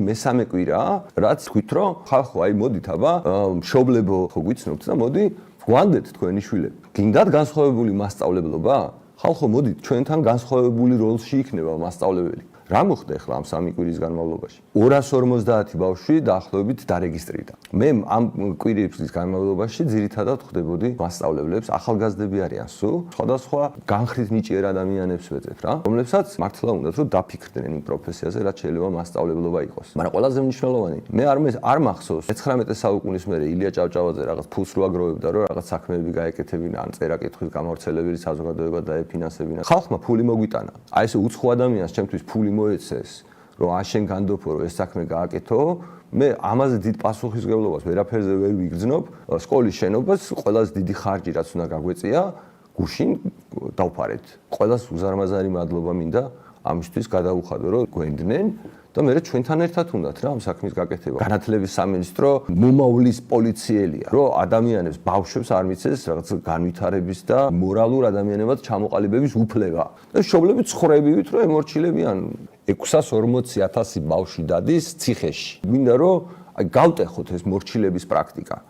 მესამე კვირაა, რაც თქვით რომ ხალხო აი მოდით აბა მშობლებო ხო გვიცნობთ და მოდი გვანდეთ თქვენი შვილები. გინდათ განსხვავებული მასწავლებლობა? ხალხო მოდით ჩვენთან განსხვავებული როლში იქნება მასწავლებელი. რა მოხდა ახლა ამ 3 კვირის განმავლობაში? 250 ბავშვი დაახლოებით დარეგისტრირდა. მე ამ კვირის განმავლობაში ძირითადად ხვდებოდი მასწავლებლებს, ახალგაზრდები არიან სულ, სხვადასხვა განხრით ნიჭიერ ადამიანებს ვეძებ რა, რომლებსაც მართლა უნდათ რომ დაფიქრდნენ იმ პროფესიაზე, რაც შეიძლება მასწავლებლობა იყოს. მაგრამ ყველაზე მნიშვნელოვანი, მე არ მახსოვს 19 საუკუნის მერე ილია ჭავჭავაძე რაღაც ფულს რო აგროვებდა, რომ რაღაც საქმეები გაეკეთებინა, ან წერა-კითხვის გამავრცელებელი საზოგადოება დაეფინანსებინა. ხალხმა ფული მოგვიტანა. აი ესე უცხო ადამიანს ჩემთვის ფული მოეცეს, რომ შენ განდოფო რომ ეს საქმე გააკეთო, მე ამაზე დიდ პასუხისმგებლობას ვერაფერზე ვერ ვიგრძნობ, სკოლის შენობას ყველაზე დიდი ხარჯი რაც უნდა გაგვეწია, გუშინ დავფარეთ. ყველას უზარმაზარი მადლობა მინდა ამისთვის გადაუხადო, რომ გვენდნენ და მე ჩვენთან ერთად უნდათ რა ამ საქმის გაკეთება. განათლების სამინისტრო მომავლის პოლიციელია, რომ ადამიანებს, ბავშვებს არ მიცეს რაღაც განვითარების და მორალურ ადამიანებად ჩამოყალიბების უფლება. და მშობლები ცხრებივით რომ ემორჩილებიან 640,000 ბავშვი დადის ციხეში. მინდა რომ აი გავტეხოთ ეს მორჩილების პრაქტიკა.